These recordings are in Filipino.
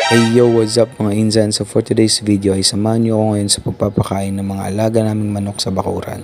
Hey yo, what's up mga insan? So for today's video ay samahan niyo ako ngayon sa pagpapakain ng mga alaga naming manok sa bakuran.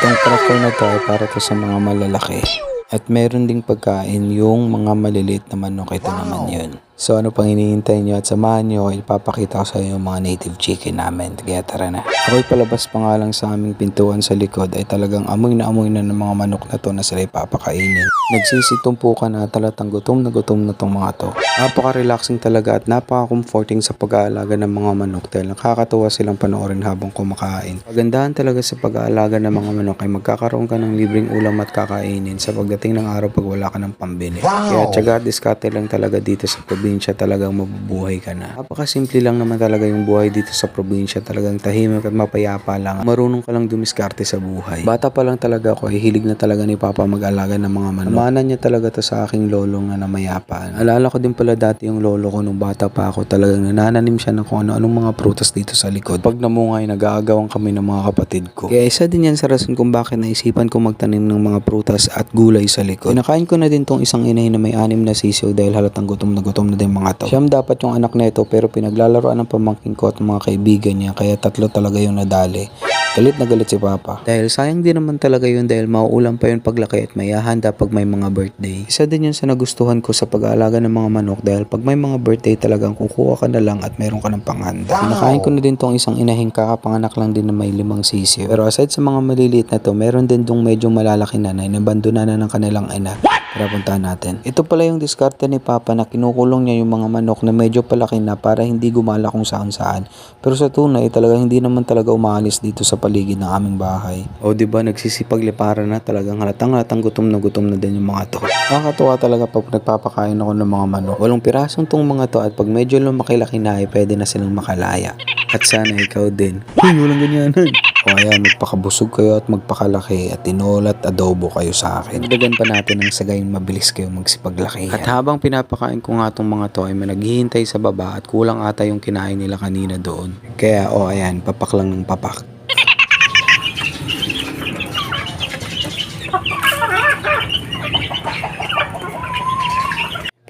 Itong cracker na to ay para to sa mga malalaki. At meron ding pagkain yung mga maliliit na manok. Ito naman yun. So ano pang hinihintay nyo at samahan nyo, ipapakita ko sa inyo yung mga native chicken namin. Kaya tara na. Ako'y palabas pa nga lang sa aming pintuan sa likod ay talagang amoy na ng mga manok na to na sila ipapakainin. Nagsisitumpukan na talatang gutom na tong mga to. Napaka-relaxing talaga at napaka-comforting sa pag-aalaga ng mga manok dahil nakakatuwa silang panoorin habang kumakain. Pagandahan talaga sa pag-aalaga ng mga manok ay magkakaroon ka ng libreng ulam at kakainin sa pagdating ng araw pag wala ka ng pambili. Kaya tiyaga at diskarte lang talaga dito sa probinsya, talagang mabubuhay ka na. Napakasimple lang naman talaga yung buhay dito sa probinsya, talagang tahimik at mapayapa lang. Marunong ka lang dumiskarte sa buhay. Bata pa lang talaga ako ay hilig na talaga ni Papa mag-alaga ng mga manok. Namana niya talaga to sa aking lolo na namayapaan. Alala ko din pala dati yung lolo ko nung bata pa ako, talagang nanananim siya ng kung ano-anong mga prutas dito sa likod. Pag namungay, nag-aagawan kami ng mga kapatid ko. Kaya isa din yan sa rason kung bakit naisipan ko magtanim ng mga prutas at gulay sa likod. Kinakain ko na din tong isang inahin na may 6 na sisiw dahil halatang gutom na din mga to. Siyam dapat yung anak nito pero pinaglalaroan ng pamangkin ko at mga kaibigan niya kaya 3 talaga yung nadali. Galit na galit si Papa. Dahil sayang din naman talaga yun dahil mauulam pa yun paglaki at may hahanda pag may mga birthday. Isa din yun sa nagustuhan ko sa pag-aalaga ng mga manok dahil pag may mga birthday talagang kukuha ka na lang at meron ka ng panghanda. Kinakain ko na din tong isang inahing kakapanganak lang din na may 5 sisiw. Pero aside sa mga maliliit na to, meron din dong medyo malalaki na nabandona na ng kanilang ina. Tara puntahan natin. Ito pala yung diskarte ni Papa na kinukulong niya yung mga manok na medyo palaki na para hindi gumala kung saan-saan. Pero sa tunay talagang hindi naman talaga umaalis dito sa paligid ng aming bahay. O diba nagsisipag-liparan na, talagang halatang gutom na din yung mga to. Nakakatuwa talaga pag nagpapakain ako ng mga manok. 8 pirasong tong mga to at pag medyo lumaki-laki na ay pwede na silang makalaya. At sana ikaw din. Uy, walang ganyanan. O ayan, magpakabusog kayo at magpakalaki at tinolat adobo kayo sa akin. Dagdagan pa natin ng sagayon mabilis kayo magsipaglaki. At habang pinapakain ko nga tong mga to ay may naghihintay sa baba at kulang ata yung kinain nila kanina doon. Kaya ayan, papak lang ng papak.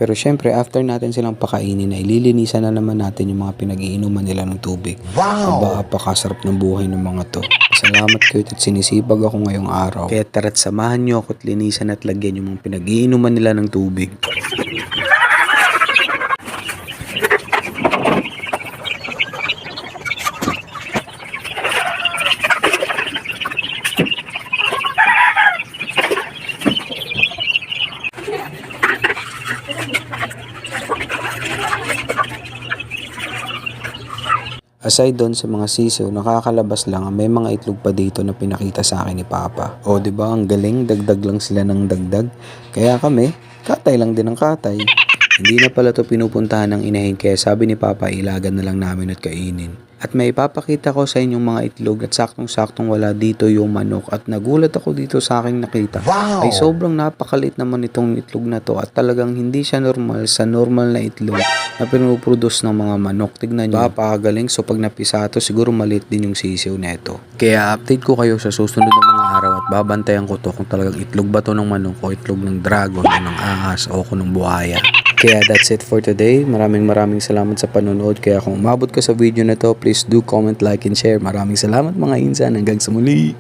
Pero syempre, after natin silang pakainin ay lilinisan na naman natin yung mga pinag-iinuman nila ng tubig. Wow! Aba, apakasarap ng buhay ng mga to. Salamat kayo at sinisipag ako ngayong araw. Kaya tara't samahan nyo ako at linisan at lagyan yung mga pinag-iinuman nila ng tubig. Aside doon sa mga sisiw, nakakalabas lang may mga itlog pa dito na pinakita sa akin ni Papa. O diba ang galing, dagdag lang sila ng dagdag. Kaya kami, katay lang din ang katay. Hindi na pala to pinupuntahan ng inahin kaya sabi ni Papa ilagan na lang namin at kainin. At may ipapakita ko sa inyong mga itlog at saktong-saktong wala dito yung manok at nagulat ako dito sa aking nakita. Wow! Ay sobrang napakalit naman itong itlog na to at talagang hindi siya normal sa normal na itlog na pinuproduce ng mga manok. Tignan nyo, napakagaling. So pag napisa to siguro maliit din yung sisiw neto. Kaya update ko kayo sa susunod na mga araw at babantayan ko to kung talagang itlog ba to ng manok o itlog ng dragon o ng ahas o ng buhaya. Kaya that's it for today. Maraming salamat sa panonood. Kaya kung umabot ka sa video na to, please do comment, like, and share. Maraming salamat mga insan. Hanggang sa muli.